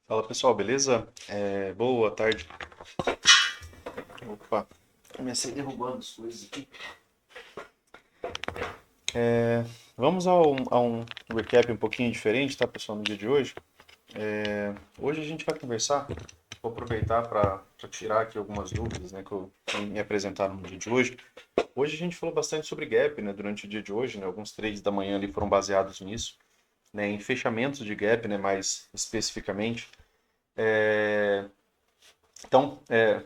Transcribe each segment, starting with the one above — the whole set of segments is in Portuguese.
Fala pessoal, beleza? Boa tarde. Opa, comecei derrubando as coisas aqui. Vamos a um recap um pouquinho diferente, tá pessoal, no dia de hoje. Hoje a gente vai conversar, vou aproveitar para tirar aqui algumas dúvidas, né, que me apresentaram no dia de hoje. Hoje a gente falou bastante sobre gap, né, durante o dia de hoje, né, alguns trades da manhã ali foram baseados nisso, né, em fechamentos de gap, né, mais especificamente. Então,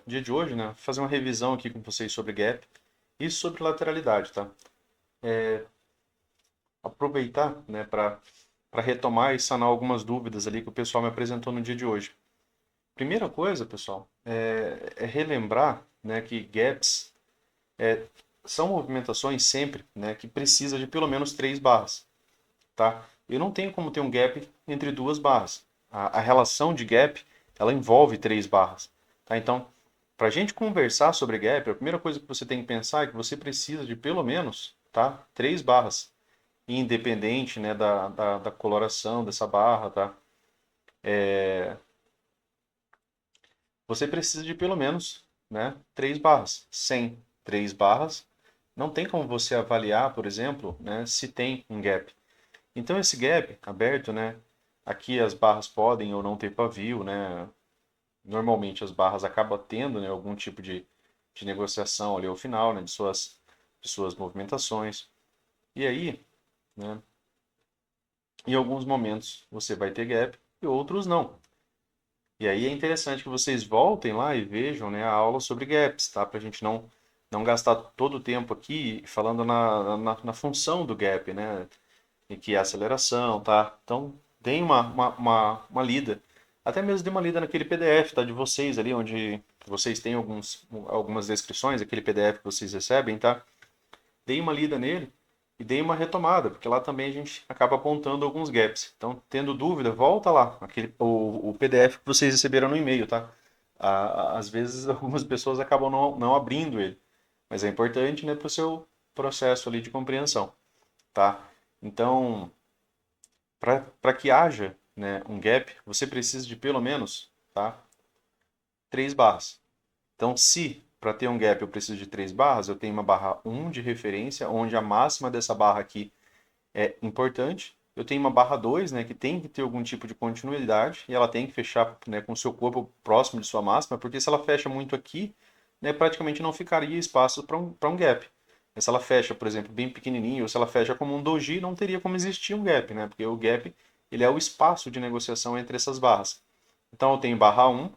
dia de hoje, né, vou fazer uma revisão aqui com vocês sobre gap e sobre lateralidade, tá? Aproveitar, né, para retomar e sanar algumas dúvidas ali que o pessoal me apresentou no dia de hoje. Primeira coisa, pessoal, é relembrar, né, que gaps são movimentações sempre, né, que precisa de pelo menos três barras, tá? Eu não tenho como ter um gap entre duas barras. A relação de gap, ela envolve três barras, tá? Então, para a gente conversar sobre gap, a primeira coisa que você tem que pensar é que você precisa de pelo menos, tá, três barras, independente, né, da coloração dessa barra, tá? Você precisa de pelo menos, né, três barras. Sem três barras, não tem como você avaliar, por exemplo, né, se tem um gap. Então esse gap aberto, né, aqui as barras podem ou não ter pavio, né? Normalmente as barras acabam tendo, né, algum tipo de negociação ali ao final, né, de suas movimentações. E aí, né, em alguns momentos você vai ter gap e outros não. E aí é interessante que vocês voltem lá e vejam, né, a aula sobre gaps, tá? Para a gente não gastar todo o tempo aqui falando na função do gap, né? E que é a aceleração, tá? Então, deem uma lida. Até mesmo dê uma lida naquele PDF, tá? De vocês ali, onde vocês têm algumas descrições, aquele PDF que vocês recebem, tá? Deem uma lida nele e deem uma retomada, porque lá também a gente acaba apontando alguns gaps. Então, tendo dúvida, volta lá, o PDF que vocês receberam no e-mail, tá? Às vezes algumas pessoas acabam não abrindo ele, mas é importante, né, para o seu processo ali de compreensão, tá? Então, para que haja, né, um gap, você precisa de pelo menos, tá, três barras. Então, se para ter um gap eu preciso de três barras, eu tenho uma barra um de referência, onde a máxima dessa barra aqui é importante. Eu tenho uma barra 2, né, que tem que ter algum tipo de continuidade e ela tem que fechar, né, com o seu corpo próximo de sua máxima, porque se ela fecha muito aqui, né, praticamente não ficaria espaço para um gap. Mas se ela fecha, por exemplo, bem pequenininho, ou se ela fecha como um doji, não teria como existir um gap, né, porque o gap ele é o espaço de negociação entre essas barras. Então eu tenho barra um,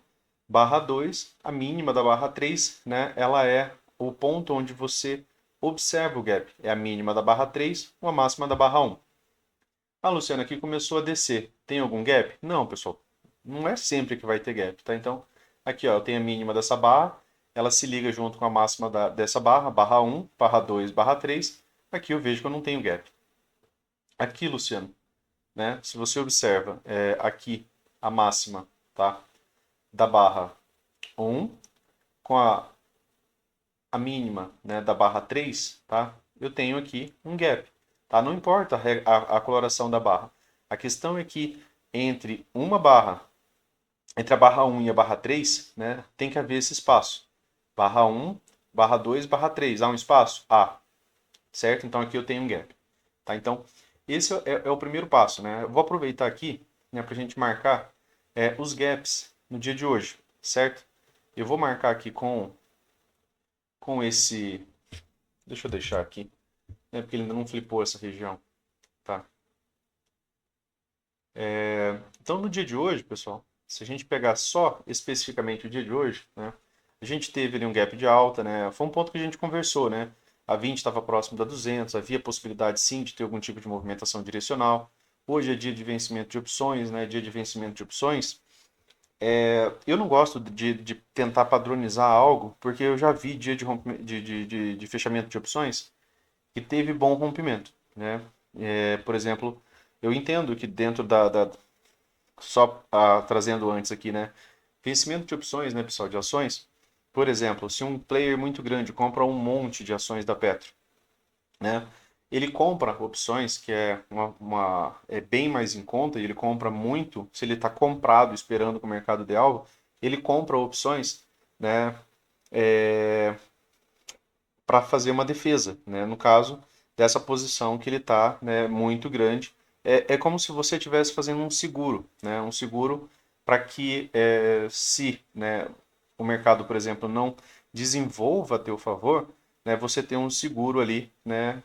barra 2, a mínima da barra 3, né, ela é o ponto onde você observa o gap. É a mínima da barra 3 com a máxima da barra 1. Ah, Luciano, aqui começou a descer. Tem algum gap? Não, pessoal. Não é sempre que vai ter gap, tá? Então, aqui ó, eu tenho a mínima dessa barra, ela se liga junto com a máxima dessa barra, barra 1, barra 2, barra 3. Aqui eu vejo que eu não tenho gap. Aqui, Luciano, né? Se você observa, aqui a máxima, tá? Da barra 1 com a mínima, né, da barra 3, tá? Eu tenho aqui um gap, tá? Não importa a coloração da barra. A questão é que entre uma barra, entre a barra 1 e a barra 3, né, tem que haver esse espaço. Barra 1, barra 2, barra 3. Há um espaço? Há. Certo? Então aqui eu tenho um gap. Tá? Então, esse é o primeiro passo, né? Eu vou aproveitar aqui, né, para a gente marcar os gaps no dia de hoje, certo? Eu vou marcar aqui com esse. Deixa eu deixar aqui. Porque ele ainda não flipou essa região. Tá? Então, no dia de hoje, pessoal, se a gente pegar só especificamente o dia de hoje, né, a gente teve ali um gap de alta, né, foi um ponto que a gente conversou, né, a 20 estava próximo da 200, havia possibilidade sim de ter algum tipo de movimentação direcional. Hoje é dia de vencimento de opções, né, dia de vencimento de opções. Eu não gosto de tentar padronizar algo, porque eu já vi dia de fechamento de opções que teve bom rompimento, né? Por exemplo, eu entendo que dentro só trazendo antes aqui, né? Vencimento de opções, né, pessoal, de ações. Por exemplo, se um player muito grande compra um monte de ações da Petro, né? ele compra opções que é bem mais em conta, e ele compra muito, se ele está comprado esperando que o mercado dê alvo, ele compra opções, né, para fazer uma defesa, né, no caso dessa posição que ele está, né, muito grande. É como se você estivesse fazendo um seguro, né, um seguro para que se, né, o mercado, por exemplo, não desenvolva a teu favor, né, você tem um seguro ali, né,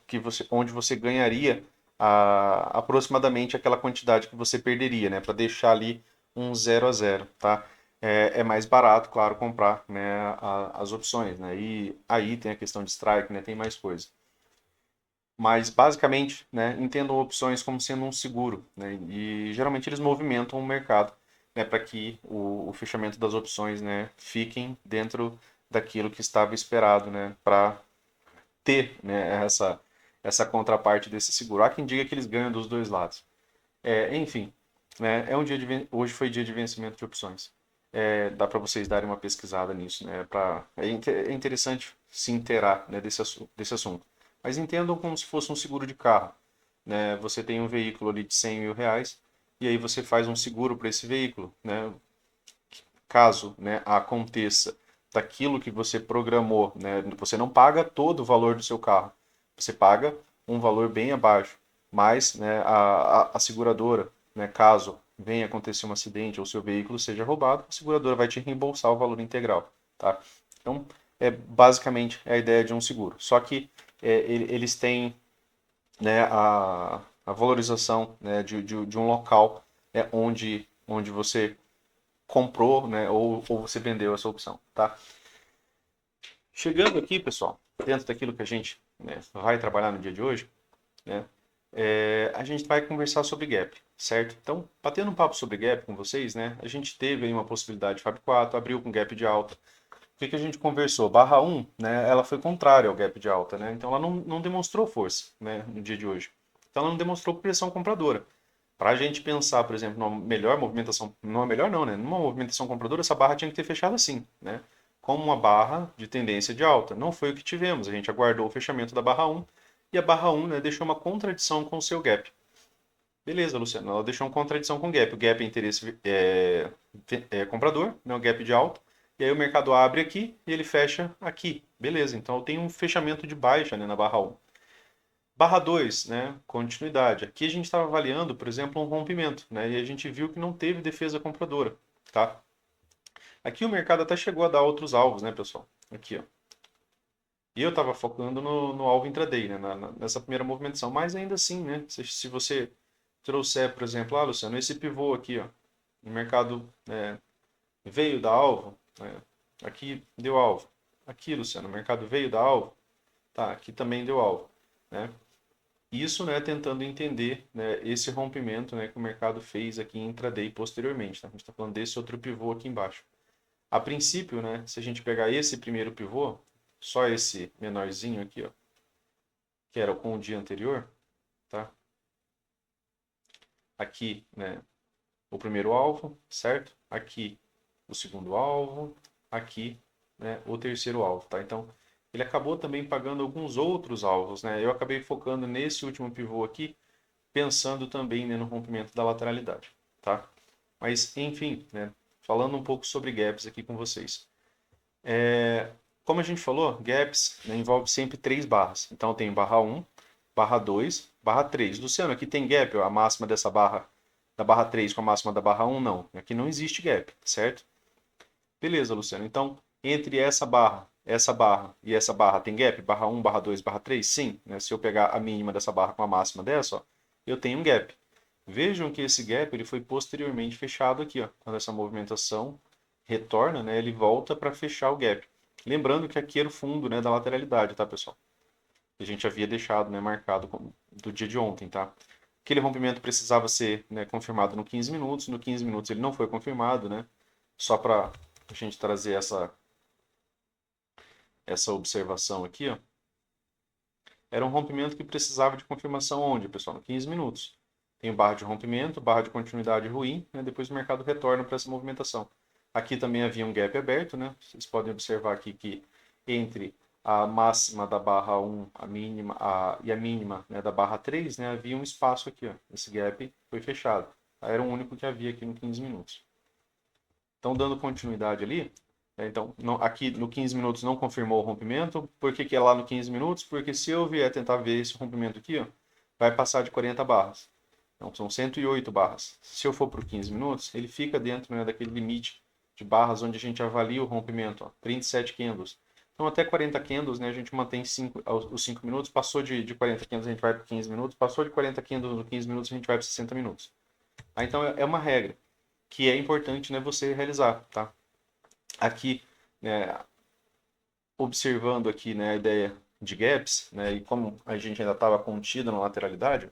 onde você ganharia aproximadamente aquela quantidade que você perderia, né, para deixar ali um 0 a 0, tá? É mais barato, claro, comprar, né, as opções, né? E aí tem a questão de strike, né, tem mais coisa. Mas basicamente, né, entendam opções como sendo um seguro, né? E geralmente eles movimentam o mercado, né, para que o fechamento das opções, né, fiquem dentro daquilo que estava esperado, né, para ter, né, essa contraparte desse seguro. Há quem diga que eles ganham dos dois lados. Enfim, né, hoje foi dia de vencimento de opções. Dá para vocês darem uma pesquisada nisso, né? É interessante se inteirar, né, desse assunto. Mas entendam como se fosse um seguro de carro, né? Você tem um veículo ali de 100 mil reais e aí você faz um seguro para esse veículo, né? Caso, né, aconteça daquilo que você programou, né? Você não paga todo o valor do seu carro, você paga um valor bem abaixo, mas, né, a seguradora, né, caso venha acontecer um acidente ou seu veículo seja roubado, a seguradora vai te reembolsar o valor integral, tá? Então, basicamente é a ideia de um seguro. Só que eles têm, né, a valorização, né, de um local, onde você comprou, né, ou você vendeu essa opção, tá? Chegando aqui, pessoal, dentro daquilo que a gente, né, vai trabalhar no dia de hoje, né, a gente vai conversar sobre gap, certo? Então, batendo um papo sobre gap com vocês, né, a gente teve aí uma possibilidade de Fab 4, abriu com gap de alta. O que a gente conversou? Barra 1, né, ela foi contrária ao gap de alta, né? Então ela não demonstrou força, né, no dia de hoje. Então ela não demonstrou pressão compradora. Para a gente pensar, por exemplo, numa melhor movimentação, não é melhor não, né? Numa movimentação compradora, essa barra tinha que ter fechado assim, né? Como uma barra de tendência de alta. Não foi o que tivemos. A gente aguardou o fechamento da barra 1 e a barra 1, né, deixou uma contradição com o seu gap. Beleza, Luciano, ela deixou uma contradição com o gap. O gap é interesse comprador, né, o gap de alta. E aí o mercado abre aqui e ele fecha aqui. Beleza, então eu tenho um fechamento de baixa, né, na barra 1. Barra 2, né, continuidade. Aqui a gente estava avaliando, por exemplo, um rompimento, né, e a gente viu que não teve defesa compradora, tá? Aqui o mercado até chegou a dar outros alvos, né, pessoal? Aqui, ó. E eu estava focando no alvo intraday, né, nessa primeira movimentação. Mas ainda assim, né, se você trouxer, por exemplo, Luciano, esse pivô aqui, ó, o mercado veio da alvo, né, aqui deu alvo. Aqui, Luciano, o mercado veio da alvo, tá, aqui também deu alvo, né? Isso, né, tentando entender, né, esse rompimento, né, que o mercado fez aqui em intraday posteriormente. Tá? A gente está falando desse outro pivô aqui embaixo. A princípio, né, se a gente pegar esse primeiro pivô, só esse menorzinho aqui, ó, que era com o dia anterior, tá? Aqui, né, o primeiro alvo, certo? Aqui o segundo alvo, aqui, né, o terceiro alvo, tá? Então, ele acabou também pagando alguns outros alvos, né? Eu acabei focando nesse último pivô aqui, pensando também, né, no rompimento da lateralidade, tá? Mas, enfim, né, falando um pouco sobre gaps aqui com vocês. Como a gente falou, gaps, né, envolve sempre três barras. Então, tem barra 1, barra 2, barra 3. Luciano, aqui tem gap, a máxima dessa barra, da barra 3 com a máxima da barra 1, não. Aqui não existe gap, certo? Beleza, Luciano. Então, entre essa barra e essa barra tem gap? Barra 1, barra 2, barra 3? Sim. Né? Se eu pegar a mínima dessa barra com a máxima dessa, ó, eu tenho um gap. Vejam que esse gap ele foi posteriormente fechado aqui. Ó. Quando essa movimentação retorna, né, ele volta para fechar o gap. Lembrando que aqui era o fundo, né, da lateralidade, tá, pessoal? Que a gente havia deixado, né, marcado do dia de ontem, tá? Aquele rompimento precisava ser, né, confirmado no 15 minutos. No 15 minutos ele não foi confirmado, né? Só para a gente trazer essa observação aqui, ó. Era um rompimento que precisava de confirmação onde, pessoal? No 15 minutos. Tem barra de rompimento, barra de continuidade ruim, né? Depois o mercado retorna para essa movimentação. Aqui também havia um gap aberto, né? Vocês podem observar aqui que entre a máxima da barra 1, a mínima, e a mínima, né, da barra 3, né, havia um espaço aqui, ó. Esse gap foi fechado. Era o único que havia aqui no 15 minutos. Então, dando continuidade ali, então, aqui no 15 minutos não confirmou o rompimento. Por que que é lá no 15 minutos? Porque se eu vier tentar ver esse rompimento aqui, ó, vai passar de 40 barras. Então, são 108 barras. Se eu for para o 15 minutos, ele fica dentro, né, daquele limite de barras onde a gente avalia o rompimento, ó, 37 candles. Então, até 40 candles, né, a gente mantém os 5 minutos. Passou de 40 candles, a gente vai para 15 minutos. Passou de 40 candles no 15 minutos, a gente vai para 60 minutos. Então, é uma regra que é importante, né, você realizar, tá? Aqui, né, observando aqui, né, a ideia de gaps, né, e como a gente ainda estava contido na lateralidade,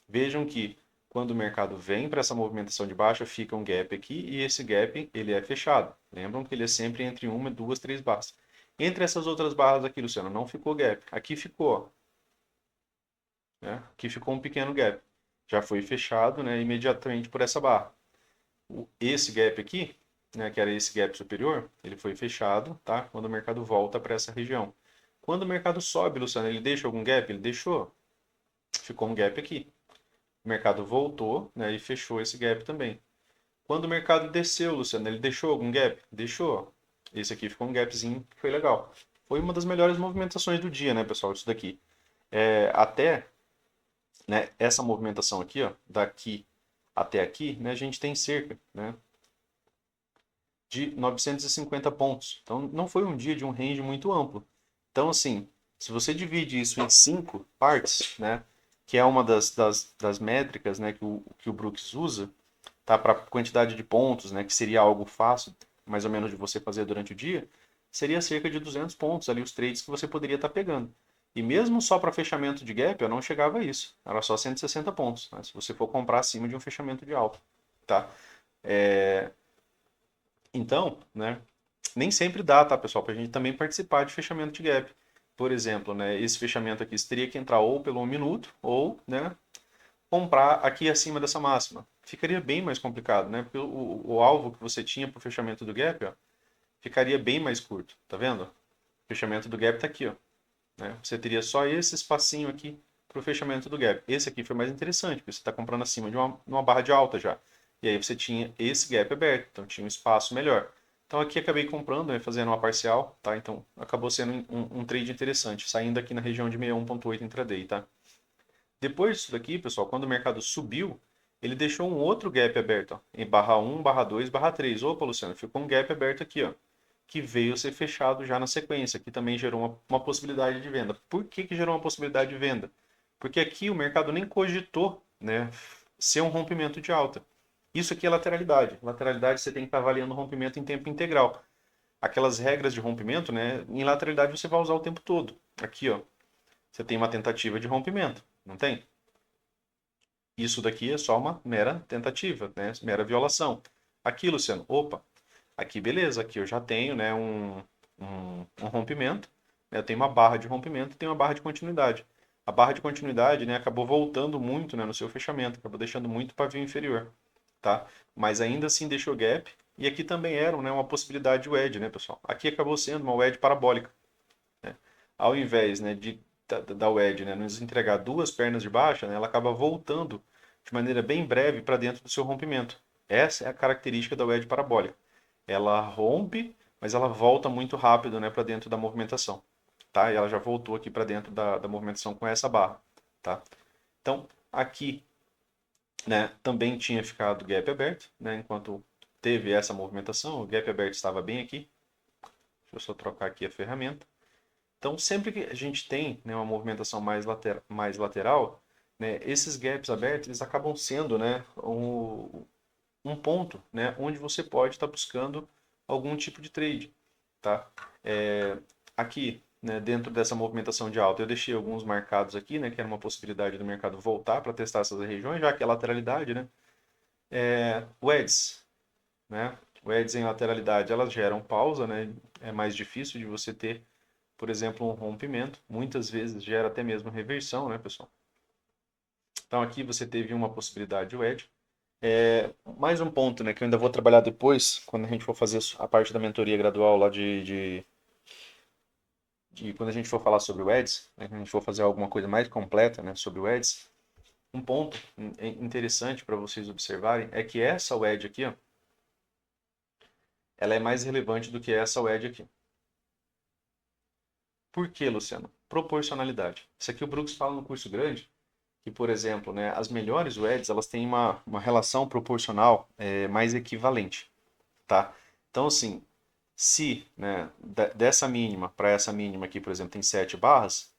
vejam que quando o mercado vem para essa movimentação de baixa, fica um gap aqui e esse gap ele é fechado. Lembram que ele é sempre entre uma, duas, três barras. Entre essas outras barras aqui, Luciano, não ficou gap. Aqui ficou, né? Aqui ficou um pequeno gap. Já foi fechado, né, imediatamente por essa barra. Esse gap aqui, né, que era esse gap superior, ele foi fechado, tá? Quando o mercado volta para essa região. Quando o mercado sobe, Luciano, ele deixa algum gap? Ele deixou. Ficou um gap aqui. O mercado voltou, né, e fechou esse gap também. Quando o mercado desceu, Luciano, ele deixou algum gap? Deixou. Esse aqui ficou um gapzinho que foi legal. Foi uma das melhores movimentações do dia, né, pessoal? Isso daqui. Até, né, essa movimentação aqui, ó, daqui até aqui, né, a gente tem cerca, né, de 950 pontos. Então, não foi um dia de um range muito amplo. Então, assim, se você divide isso em 5 partes, né, que é uma das métricas, né, que o Brooks usa, tá, para quantidade de pontos, né, que seria algo fácil, mais ou menos, de você fazer durante o dia, seria cerca de 200 pontos ali os trades que você poderia estar pegando. E mesmo só para fechamento de gap, eu não chegava a isso. Era só 160 pontos, né, se você for comprar acima de um fechamento de alta, tá? Então, né, nem sempre dá, tá, pessoal, para a gente também participar de fechamento de gap. Por exemplo, né, esse fechamento aqui teria que entrar ou pelo 1 minuto ou, né, comprar aqui acima dessa máxima. Ficaria bem mais complicado, né? Porque o alvo que você tinha para o fechamento do gap, ó, ficaria bem mais curto, tá vendo? O fechamento do gap está aqui, ó, né? Você teria só esse espacinho aqui para o fechamento do gap. Esse aqui foi mais interessante, porque você está comprando acima de uma barra de alta já. E aí você tinha esse gap aberto, então tinha um espaço melhor. Então aqui acabei comprando, né, fazendo uma parcial, tá? Então acabou sendo um trade interessante, saindo aqui na região de 61,8 intraday, tá? Depois disso daqui, pessoal, quando o mercado subiu, ele deixou um outro gap aberto, ó, em barra 1, barra 2, barra 3. Opa, Luciano, ficou um gap aberto aqui, ó, que veio a ser fechado já na sequência, que também gerou uma possibilidade de venda. Por que que gerou uma possibilidade de venda? Porque aqui o mercado nem cogitou, né, ser um rompimento de alta. Isso aqui é lateralidade. Lateralidade você tem que estar avaliando o rompimento em tempo integral. Aquelas regras de rompimento, né, em lateralidade você vai usar o tempo todo. Aqui, ó, você tem uma tentativa de rompimento, não tem? Isso daqui é só uma mera tentativa, né? Mera violação. Aqui, Luciano, opa, aqui beleza, aqui eu já tenho, né, um rompimento, né? Eu tenho uma barra de rompimento e tenho uma barra de continuidade. A barra de continuidade, né, acabou voltando muito, né, no seu fechamento, acabou deixando muito pavio inferior, tá? Mas ainda assim deixou gap, e aqui também era, né, uma possibilidade de wedge, né, pessoal? Aqui acabou sendo uma wedge parabólica, né? Ao invés, né, da wedge, né, nos entregar duas pernas de baixa, né, ela acaba voltando de maneira bem breve para dentro do seu rompimento. Essa é a característica da wedge parabólica. Ela rompe, mas ela volta muito rápido, né, para dentro da movimentação, tá? E ela já voltou aqui para dentro da movimentação com essa barra, tá? Então, aqui, né, também tinha ficado gap aberto, né, enquanto teve essa movimentação, o gap aberto estava bem aqui. Deixa eu só trocar aqui a ferramenta. Então, sempre que a gente tem, né, uma movimentação mais lateral, né, esses gaps abertos eles acabam sendo, né, um ponto, né, onde você pode estar buscando algum tipo de trade, tá? Aqui, né, dentro dessa movimentação de alta, eu deixei alguns marcados aqui, né, que era uma possibilidade do mercado voltar para testar essas regiões, já que é lateralidade, né? Wedges, né? Wedges em lateralidade, elas geram pausa, né? É mais difícil de você ter, por exemplo, um rompimento. Muitas vezes gera até mesmo reversão, né, pessoal? Então aqui você teve uma possibilidade de wedge. Mais um ponto, né, que eu ainda vou trabalhar depois, quando a gente for fazer a parte da mentoria gradual lá de e quando a gente for falar sobre o Eds, né, quando a gente for fazer alguma coisa mais completa, né, sobre o Eds, um ponto interessante para vocês observarem é que essa wedge aqui, ó, ela é mais relevante do que essa wedge aqui. Por quê, Luciano? Proporcionalidade. Isso aqui o Brooks fala no curso grande, que, por exemplo, né, as melhores wedges, elas têm uma relação proporcional mais equivalente, tá? Então, assim, se, né, dessa mínima para essa mínima aqui, por exemplo, tem 7 barras,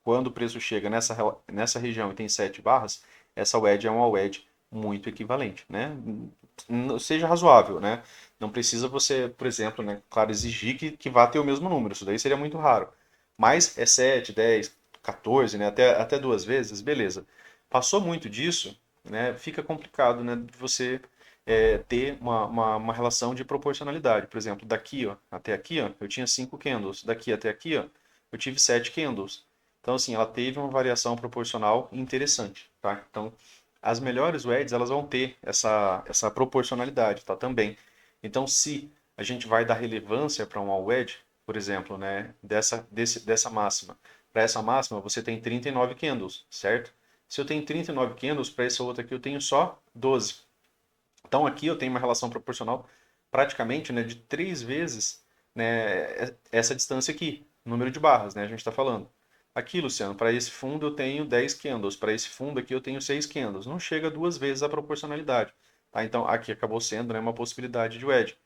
quando o preço chega nessa região e tem 7 barras, essa wedge é uma wedge muito equivalente, né? Seja razoável, né? Não precisa você, por exemplo, né, claro, exigir que vá ter o mesmo número, isso daí seria muito raro. Mas é 7, 10, 14, né, até duas vezes, beleza. Passou muito disso, né, fica complicado, né, de você ter uma relação de proporcionalidade. Por exemplo, daqui ó, até aqui ó, eu tinha 5 candles, daqui até aqui ó, eu tive 7 candles. Então, assim, ela teve uma variação proporcional interessante, tá? Então, as melhores wedges, elas vão ter essa proporcionalidade, tá? Também. Então, se a gente vai dar relevância para uma wedge, por exemplo, né, dessa máxima, para essa máxima você tem 39 candles, certo? Se eu tenho 39 candles, para essa outra aqui eu tenho só 12. Então, aqui eu tenho uma relação proporcional praticamente, né, de 3 vezes, né, essa distância aqui, número de barras, né, a gente está falando. Aqui, Luciano, para esse fundo eu tenho 10 candles, para esse fundo aqui eu tenho 6 candles. Não chega duas vezes a proporcionalidade. Tá? Então, aqui acabou sendo, né, uma possibilidade de wedge.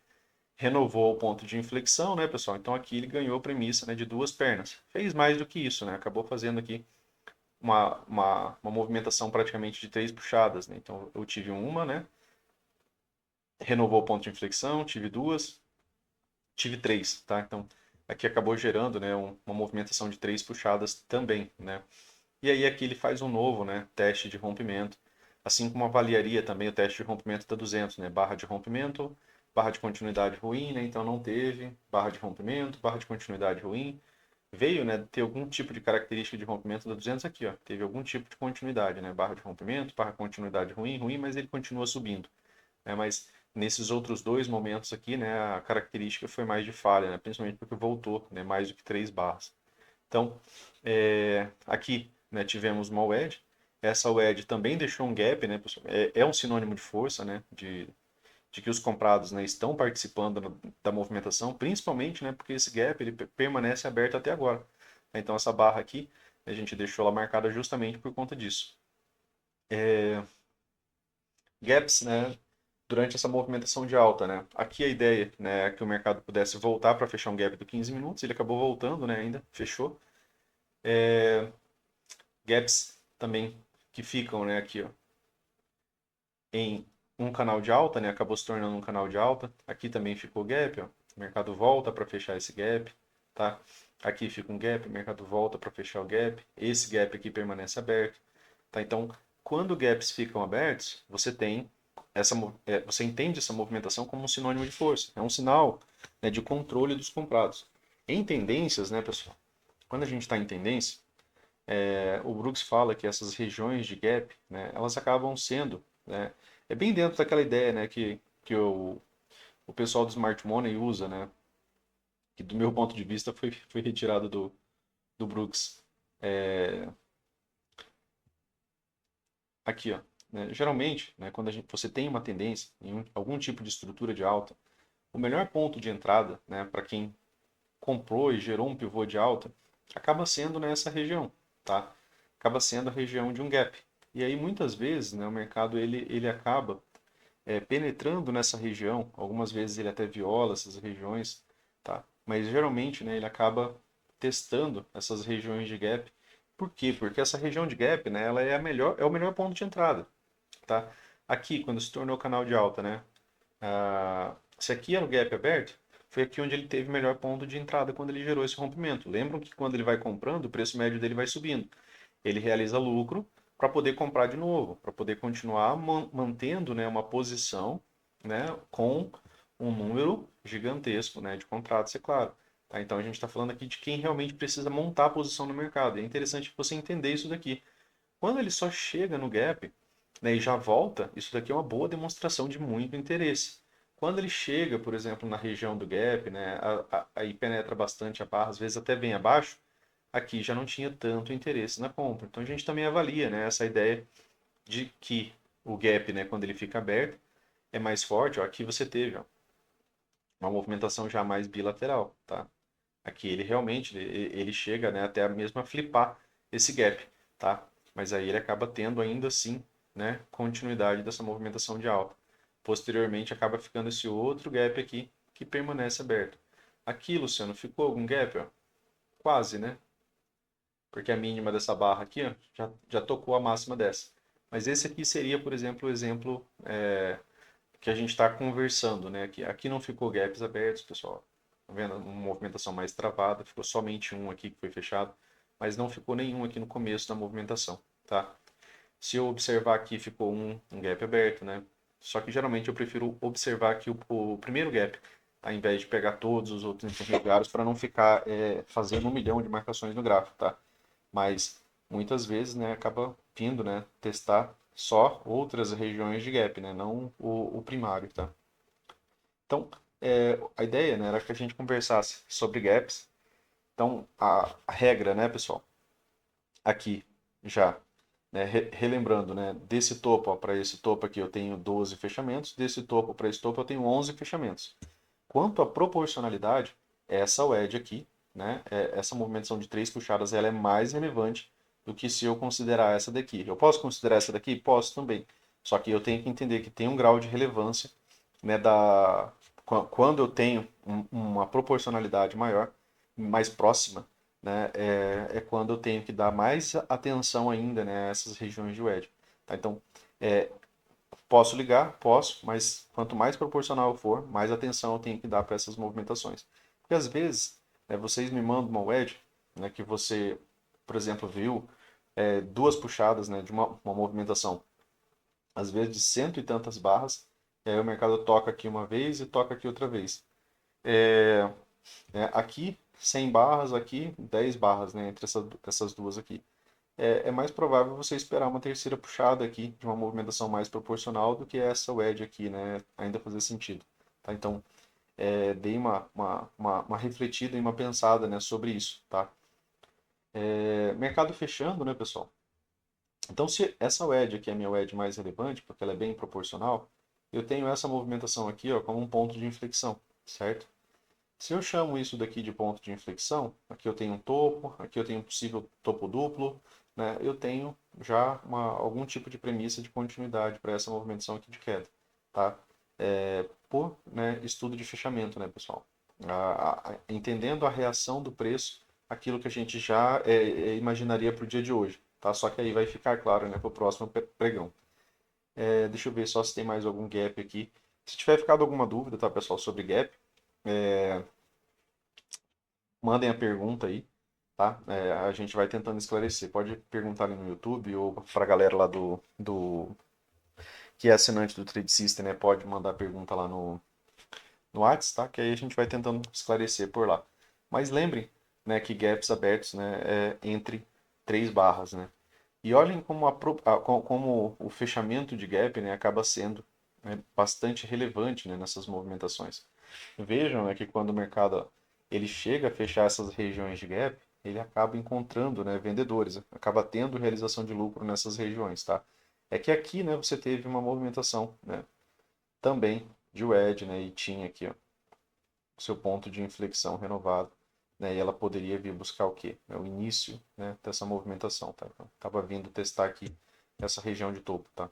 Renovou o ponto de inflexão, né, pessoal? Então, aqui ele ganhou a premissa, né, de duas pernas. Fez mais do que isso, né? Acabou fazendo aqui uma movimentação praticamente de 3 puxadas, né? Então, eu tive uma, né? Renovou o ponto de inflexão, tive duas, tive três, tá? Então, aqui acabou gerando, né, uma movimentação de 3 puxadas também, né? E aí aqui ele faz um novo, né, teste de rompimento, assim como avaliaria também o teste de rompimento da 200, né, barra de rompimento, barra de continuidade ruim, né, então não teve, barra de rompimento, barra de continuidade ruim, veio, né, ter algum tipo de característica de rompimento da 200 aqui, ó, teve algum tipo de continuidade, né, barra de rompimento, barra de continuidade ruim, ruim, mas ele continua subindo, né, mas nesses outros dois momentos aqui, né, a característica foi mais de falha, né, principalmente porque voltou, né, mais do que 3 barras. Então, aqui, né, tivemos uma wedge. Essa wedge também deixou um gap, né, pessoal? É um sinônimo de força, né, de que os comprados, né, estão participando da movimentação, principalmente, né, porque esse gap ele permanece aberto até agora. Então, essa barra aqui, a gente deixou ela marcada justamente por conta disso. Gaps, né, durante essa movimentação de alta, né? Aqui a ideia, né, é que o mercado pudesse voltar para fechar um gap de 15 minutos, ele acabou voltando, né, ainda, fechou. Gaps também que ficam, né, aqui, ó, em um canal de alta, né, acabou se tornando um canal de alta. Aqui também ficou gap, ó. O mercado volta para fechar esse gap, tá? Aqui fica um gap, o mercado volta para fechar o gap. Esse gap aqui permanece aberto, tá? Então, quando gaps ficam abertos, você tem você entende essa movimentação como um sinônimo de força. É um sinal, né, de controle dos comprados. Em tendências, né, pessoal? Quando a gente está em tendência, o Brooks fala que essas regiões de gap, né, elas acabam sendo, né, é bem dentro daquela ideia, né, que o pessoal do Smart Money usa, né, que do meu ponto de vista foi retirado do Brooks. É, aqui, ó, né, geralmente, né, quando você tem uma tendência em algum tipo de estrutura de alta, o melhor ponto de entrada, né, para quem comprou e gerou um pivô de alta, acaba sendo nessa região, tá? Acaba sendo a região de um gap. E aí muitas vezes, né, o mercado ele acaba penetrando nessa região, algumas vezes ele até viola essas regiões, tá? Mas geralmente, né, ele acaba testando essas regiões de gap. Por quê? Porque essa região de gap, né, ela é é o melhor ponto de entrada, tá? Aqui, quando se tornou canal de alta, né? Se aqui era o gap aberto, foi aqui onde ele teve o melhor ponto de entrada quando ele gerou esse rompimento. Lembram que quando ele vai comprando, o preço médio dele vai subindo. Ele realiza lucro para poder comprar de novo, para poder continuar mantendo, né, uma posição, né, com um número gigantesco, né, de contratos, é claro. Tá? Então a gente está falando aqui de quem realmente precisa montar a posição no mercado. É interessante você entender isso daqui. Quando ele só chega no gap, né, e já volta, isso daqui é uma boa demonstração de muito interesse. Quando ele chega, por exemplo, na região do gap, né, aí penetra bastante a barra, às vezes até bem abaixo, aqui já não tinha tanto interesse na compra. Então a gente também avalia, né, essa ideia de que o gap, né, quando ele fica aberto, é mais forte. Ó, aqui você teve ó, uma movimentação já mais bilateral, tá? Aqui ele realmente ele chega, né, até mesmo a flipar esse gap, tá? Mas aí ele acaba tendo ainda assim, né, continuidade dessa movimentação de alta. Posteriormente acaba ficando esse outro gap aqui que permanece aberto. Aqui, Luciano, ficou algum gap? Ó? Quase, né? Porque a mínima dessa barra aqui ó, já tocou a máxima dessa. Mas esse aqui seria, por exemplo, o exemplo que a gente está conversando, né? Aqui não ficou gaps abertos, pessoal. Tá vendo? Uma movimentação mais travada, ficou somente um aqui que foi fechado, mas não ficou nenhum aqui no começo da movimentação, tá? Se eu observar aqui, ficou um gap aberto, né? Só que geralmente eu prefiro observar aqui o primeiro gap, ao invés de pegar todos os outros intermediários para não ficar fazendo 1 milhão de marcações no gráfico, tá? Mas muitas vezes, né, acaba vindo, né, testar só outras regiões de gap, né, não o primário, tá? Então, a ideia, né, era que a gente conversasse sobre gaps. Então, a regra, né, pessoal, aqui já, né, relembrando, né, desse topo para esse topo aqui eu tenho 12 fechamentos, desse topo para esse topo eu tenho 11 fechamentos. Quanto à proporcionalidade, essa wedge aqui, né, essa movimentação de 3 puxadas, ela é mais relevante do que se eu considerar essa daqui. Eu posso considerar essa daqui? Posso também. Só que eu tenho que entender que tem um grau de relevância, né, quando eu tenho uma proporcionalidade maior, mais próxima, né, é quando eu tenho que dar mais atenção ainda, né, a essas regiões de wedge. Tá? Então, é, posso ligar? Posso, mas quanto mais proporcional eu for, mais atenção eu tenho que dar para essas movimentações. Porque às vezes, vocês me mandam uma wedge, né, que você, por exemplo, viu 2 puxadas, né, de uma movimentação, às vezes de cento e tantas barras, e aí o mercado toca aqui uma vez e toca aqui outra vez. Aqui, 100 barras, aqui, 10 barras, né, entre essas duas aqui. É mais provável você esperar uma terceira puxada aqui, de uma movimentação mais proporcional, do que essa wedge aqui, né, ainda fazer sentido. Tá? Então, dei uma refletida e uma pensada, né, sobre isso. Tá? Mercado fechando, né, pessoal? Então, se essa wedge aqui é a minha wedge mais relevante, porque ela é bem proporcional, eu tenho essa movimentação aqui ó, como um ponto de inflexão, certo? Se eu chamo isso daqui de ponto de inflexão, aqui eu tenho um topo, aqui eu tenho um possível topo duplo, né? Eu tenho já algum tipo de premissa de continuidade para essa movimentação aqui de queda, tá? Por né, estudo de fechamento, né, pessoal? Entendendo a reação do preço, aquilo que a gente já imaginaria para o dia de hoje, tá? Só que aí vai ficar claro, né, para o próximo pregão. Deixa eu ver só se tem mais algum gap aqui. Se tiver ficado alguma dúvida, tá, pessoal, sobre gap, mandem a pergunta aí, tá? A gente vai tentando esclarecer. Pode perguntar ali no YouTube ou para a galera lá que é assinante do Trade System, né? Pode mandar pergunta lá no WhatsApp, tá? Que aí a gente vai tentando esclarecer por lá. Mas lembrem, né, que gaps abertos, né, é entre 3 barras, né? E olhem como o fechamento de gap, né, acaba sendo, né, bastante relevante, né, nessas movimentações. Vejam, né, que quando o mercado ele chega a fechar essas regiões de gap, ele acaba encontrando, né, vendedores, acaba tendo realização de lucro nessas regiões, tá? É que aqui, né, você teve uma movimentação, né, também de wedge, né, e tinha aqui, ó, o seu ponto de inflexão renovado, né, e ela poderia vir buscar o quê? É o início, né, dessa movimentação, tá? Então, estava vindo testar aqui essa região de topo, tá?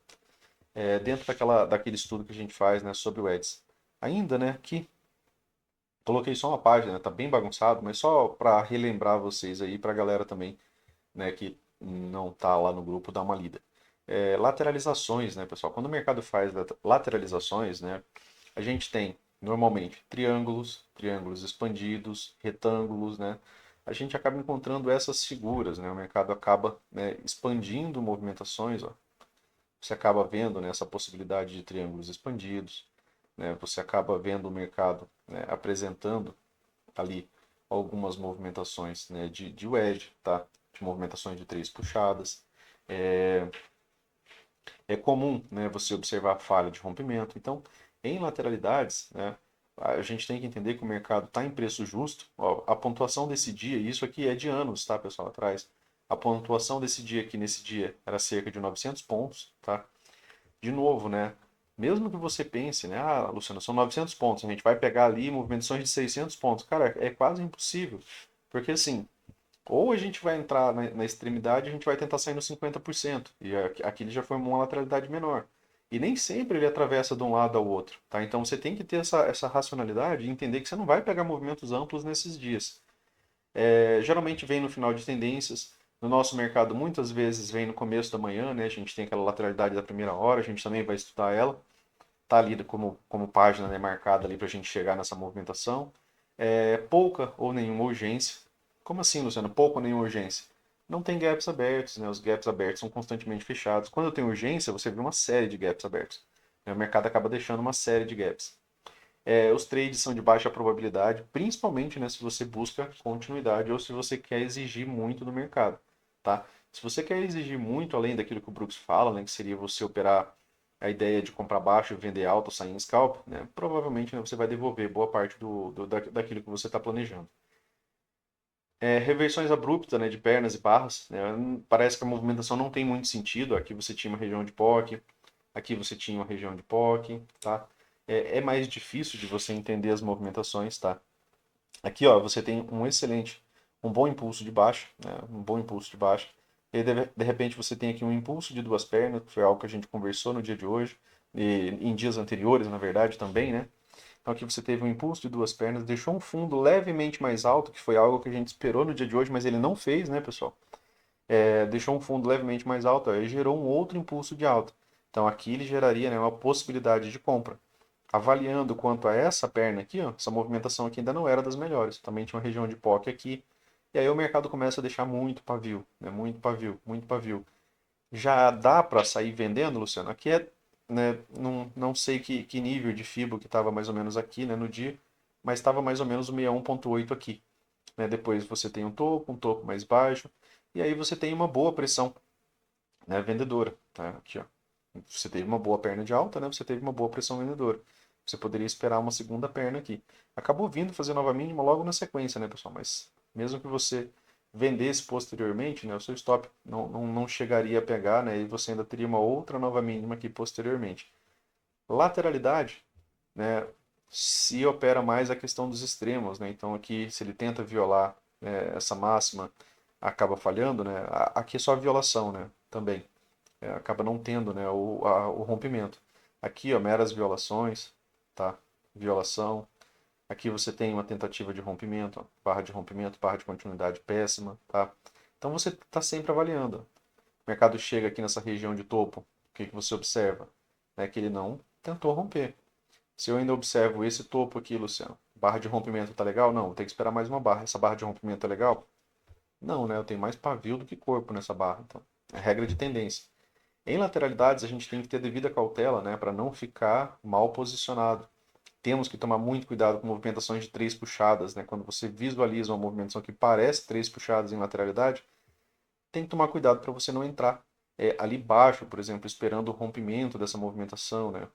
Dentro daquele estudo que a gente faz, né, sobre o Eds. Ainda, né, aqui coloquei só uma página, tá bem bagunçado, mas só para relembrar vocês aí, para a galera também, né, que não tá lá no grupo, dar uma lida. Lateralizações, né, pessoal? Quando o mercado faz lateralizações, né, a gente tem normalmente triângulos, triângulos expandidos, retângulos, né? A gente acaba encontrando essas figuras, né? O mercado acaba, né, expandindo movimentações, ó. Você acaba vendo, né, essa possibilidade de triângulos expandidos, né? Você acaba vendo o mercado, né, apresentando ali algumas movimentações, né, de wedge, tá? De movimentações de 3 puxadas. É comum, né, você observar falha de rompimento. Então, em lateralidades, né, a gente tem que entender que o mercado está em preço justo. Ó, a pontuação desse dia, isso aqui é de anos, tá, pessoal, atrás. A pontuação desse dia aqui, nesse dia, era cerca de 900 pontos, tá? De novo, né? Mesmo que você pense, né? Ah, Luciano, são 900 pontos, a gente vai pegar ali movimentações de 600 pontos. Cara, é quase impossível. Porque assim, ou a gente vai entrar na extremidade, a gente vai tentar sair no 50%. E aqui ele já formou uma lateralidade menor. E nem sempre ele atravessa de um lado ao outro, tá? Então você tem que ter essa racionalidade e entender que você não vai pegar movimentos amplos nesses dias. Geralmente vem no final de tendências. No nosso mercado, muitas vezes vem no começo da manhã, né? A gente tem aquela lateralidade da primeira hora, a gente também vai estudar ela. Tá ali como página, né, marcada ali para a gente chegar nessa movimentação. Pouca ou nenhuma urgência. Como assim, Luciano? Pouca ou nenhuma urgência? Não tem gaps abertos, né? Os gaps abertos são constantemente fechados. Quando tem urgência, você vê uma série de gaps abertos. O mercado acaba deixando uma série de gaps. Os trades são de baixa probabilidade, principalmente, né, se você busca continuidade ou se você quer exigir muito do mercado, tá? Se você quer exigir muito além daquilo que o Brooks fala, né, que seria você operar a ideia de comprar baixo, vender alto, sair em scalp, né, provavelmente, né, você vai devolver boa parte daquilo que você está planejando. Reversões abruptas, né, de pernas e barras, né, parece que a movimentação não tem muito sentido. Aqui você tinha uma região de POC, aqui você tinha uma região de POC, tá? É mais difícil de você entender as movimentações, tá? Aqui, ó, você tem um bom impulso de baixa, né? Um bom impulso de baixa. E de repente você tem aqui um impulso de duas pernas, que foi algo que a gente conversou no dia de hoje, e em dias anteriores, na verdade, também, né? Então aqui você teve um impulso de duas pernas, deixou um fundo levemente mais alto, que foi algo que a gente esperou no dia de hoje, mas ele não fez, né, pessoal? Deixou um fundo levemente mais alto, ó, e gerou um outro impulso de alta. Então aqui ele geraria, né, uma possibilidade de compra. Avaliando quanto a essa perna aqui, ó, essa movimentação aqui ainda não era das melhores. Também tinha uma região de POC aqui. E aí o mercado começa a deixar muito pavio, né, muito pavio, muito pavio. Já dá para sair vendendo, Luciano? Aqui né, não sei que nível de FIBO que estava mais ou menos aqui, né, no dia, mas estava mais ou menos o 61,8 aqui, né? Depois você tem um topo mais baixo, e aí você tem uma boa pressão, né, vendedora, tá? Aqui, ó. Você teve uma boa perna de alta, né? Você teve uma boa pressão vendedora. Você poderia esperar uma segunda perna aqui. Acabou vindo fazer nova mínima logo na sequência, né, pessoal? Mas mesmo que você vendesse posteriormente, né, o seu stop não chegaria a pegar, né? E você ainda teria uma outra nova mínima aqui posteriormente. Lateralidade, né? Se opera mais a questão dos extremos, né? Então aqui, se ele tenta violar, né, essa máxima, acaba falhando, né? Aqui é só a violação, né? Também acaba não tendo, né, o rompimento. Aqui, ó, meras violações, tá? Violação. Aqui você tem uma tentativa de rompimento, ó, barra de continuidade péssima, tá? Então você está sempre avaliando. O mercado chega aqui nessa região de topo, o que que você observa? É que ele não tentou romper. Se eu ainda observo esse topo aqui, Luciano, barra de rompimento tá legal? Não, tem que esperar mais uma barra. Essa barra de rompimento é legal? Não, né? Eu tenho mais pavio do que corpo nessa barra. Então, é regra de tendência. Em lateralidades, a gente tem que ter devida cautela, né, para não ficar mal posicionado. Temos que tomar muito cuidado com movimentações de três puxadas, né? Quando você visualiza uma movimentação que parece três puxadas em lateralidade, tem que tomar cuidado para você não entrar ali baixo, por exemplo, esperando o rompimento dessa movimentação, né?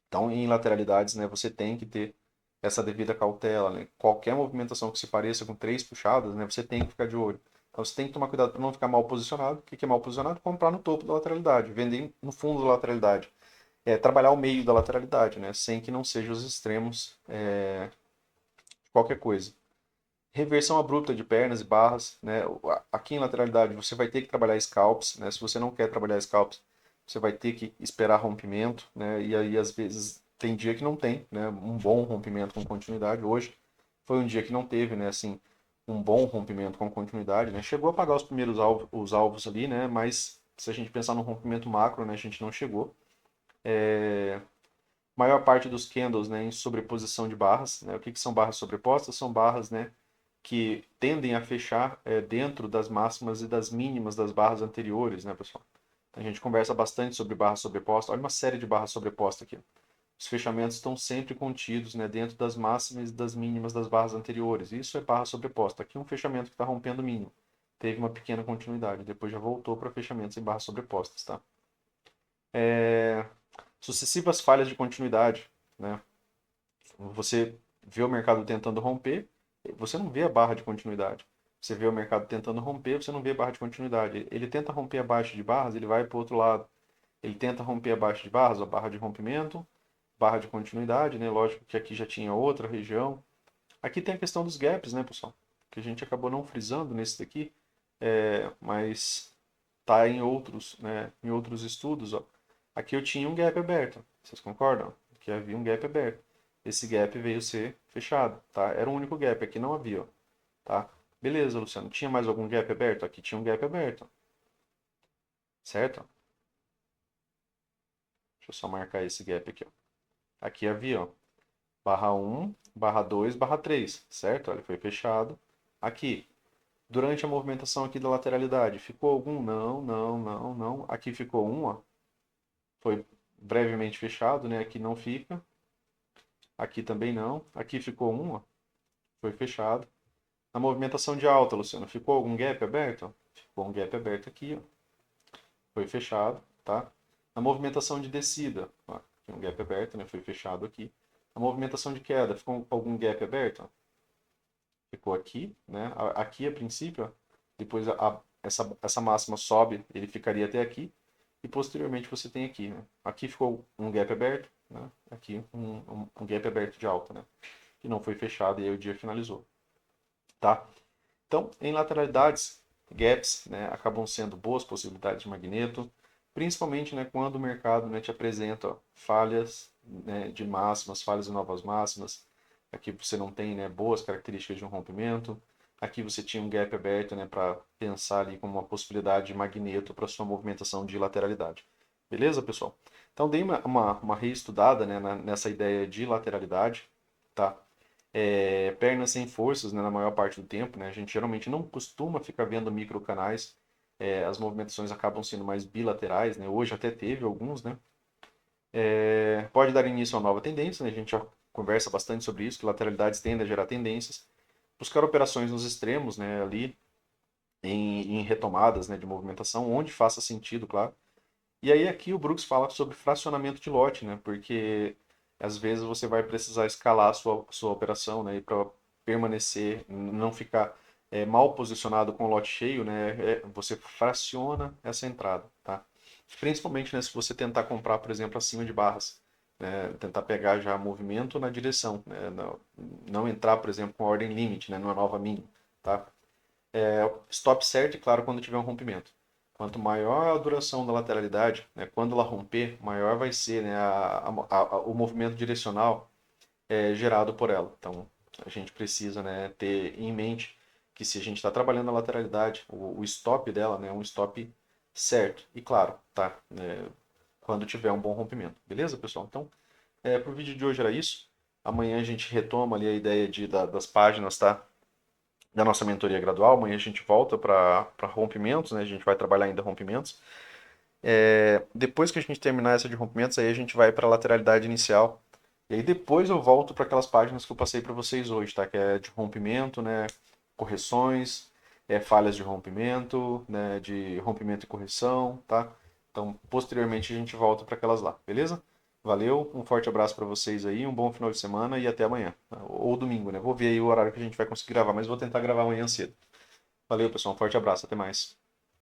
Então, em lateralidades, né, você tem que ter essa devida cautela, né? Qualquer movimentação que se pareça com três puxadas, né, você tem que ficar de olho. Então, você tem que tomar cuidado para não ficar mal posicionado. O que é mal posicionado? Comprar no topo da lateralidade, vender no fundo da lateralidade. Trabalhar o meio da lateralidade, né, sem que não sejam os extremos de qualquer coisa. Reversão abrupta de pernas e barras, né? Aqui em lateralidade você vai ter que trabalhar scalps, né? Se você não quer trabalhar scalps, você vai ter que esperar rompimento, né? E aí às vezes tem dia que não tem, né? Um bom rompimento com continuidade. Hoje foi um dia que não teve, né? Assim, um bom rompimento com continuidade, né? Chegou a pagar os primeiros os alvos ali, né? Mas se a gente pensar no rompimento macro, né? A gente não chegou. Maior parte dos candles, né? Em sobreposição de barras, né? O que são barras sobrepostas? São barras, né, que tendem a fechar dentro das máximas e das mínimas das barras anteriores, né, pessoal? A gente conversa bastante sobre barra sobreposta. Olha uma série de barras sobrepostas aqui. Os fechamentos estão sempre contidos, né, dentro das máximas e das mínimas das barras anteriores. Isso é barra sobreposta. Aqui um fechamento que está rompendo o mínimo. Teve uma pequena continuidade. Depois já voltou para fechamentos em barras sobrepostas, tá? Sucessivas falhas de continuidade, né? Você vê o mercado tentando romper, você não vê a barra de continuidade. Você vê o mercado tentando romper, você não vê a barra de continuidade. Ele tenta romper abaixo de barras, ele vai para o outro lado. Ele tenta romper abaixo de barras, a barra de rompimento, barra de continuidade, né? Lógico que aqui já tinha outra região. Aqui tem a questão dos gaps, né, pessoal? Que a gente acabou não frisando nesse daqui, mas tá em outros, né, em outros estudos, ó. Aqui eu tinha um gap aberto, vocês concordam? Aqui havia um gap aberto. Esse gap veio ser fechado, tá? Era o único gap, aqui não havia, ó, tá? Beleza, Luciano. Tinha mais algum gap aberto? Aqui tinha um gap aberto, certo? Deixa eu só marcar esse gap aqui, ó. Aqui havia, ó, barra 1, barra 2, barra 3, certo? Ele foi fechado. Aqui, durante a movimentação aqui da lateralidade, ficou algum? Não, não, não, não. Aqui ficou um, ó. Foi brevemente fechado, né? Aqui não fica. Aqui também não. Aqui ficou um, ó. Foi fechado. Na movimentação de alta, Luciano, ficou algum gap aberto? Ficou um gap aberto aqui, ó. Foi fechado, tá? Na movimentação de descida, ó, tem um gap aberto, né? Foi fechado aqui. Na movimentação de queda, ficou algum gap aberto? Ó? Ficou aqui, né? Aqui a princípio, ó. Depois essa máxima sobe, ele ficaria até aqui. E posteriormente você tem aqui, né? Aqui ficou um gap aberto, né? Aqui um gap aberto de alta, né? Que não foi fechado e aí o dia finalizou, tá? Então, em lateralidades, gaps, né, acabam sendo boas possibilidades de magneto, principalmente, né, quando o mercado, né, te apresenta, ó, falhas, né, de máximas, falhas de novas máximas. Aqui você não tem, né, boas características de um rompimento. Aqui você tinha um gap aberto, né, para pensar ali como uma possibilidade de magneto para sua movimentação de lateralidade. Beleza, pessoal? Então, dei uma reestudada, né, nessa ideia de lateralidade, tá? Pernas sem forças, né, na maior parte do tempo, né? A gente geralmente não costuma ficar vendo microcanais. As movimentações acabam sendo mais bilaterais, né? Hoje até teve alguns, né? Pode dar início a uma nova tendência, né? A gente já conversa bastante sobre isso, que lateralidades tendem a gerar tendências. Buscar operações nos extremos, né? Ali em retomadas, né, de movimentação, onde faça sentido, claro. E aí aqui o Brooks fala sobre fracionamento de lote, né? Porque às vezes você vai precisar escalar a sua operação, né? E para permanecer, não ficar mal posicionado com o lote cheio, né? Você fraciona essa entrada, tá? Principalmente, né, se você tentar comprar, por exemplo, acima de barras, né? Tentar pegar já movimento na direção, né? Não entrar, por exemplo, com a ordem limite, né? Numa nova mínima, tá? Stop certo, claro, quando tiver um rompimento. Quanto maior a duração da lateralidade, né, quando ela romper, maior vai ser, né, o movimento direcional gerado por ela. Então, a gente precisa, né, ter em mente que se a gente está trabalhando a lateralidade, o stop dela né, é um stop certo. E claro, tá? Quando tiver um bom rompimento. Beleza, pessoal? Então, para o vídeo de hoje era isso. Amanhã a gente retoma ali a ideia das páginas, tá? Da nossa mentoria gradual. Amanhã a gente volta para rompimentos, né? A gente vai trabalhar ainda rompimentos. Depois que a gente terminar essa de rompimentos, aí a gente vai para a lateralidade inicial. E aí depois eu volto para aquelas páginas que eu passei para vocês hoje, tá? Que é de rompimento, né? Correções, falhas de rompimento, né? De rompimento e correção, tá? Então, posteriormente a gente volta para aquelas lá, beleza? Valeu, um forte abraço para vocês aí, um bom final de semana e até amanhã. Ou domingo, né? Vou ver aí o horário que a gente vai conseguir gravar, mas vou tentar gravar amanhã cedo. Valeu, pessoal, um forte abraço, até mais.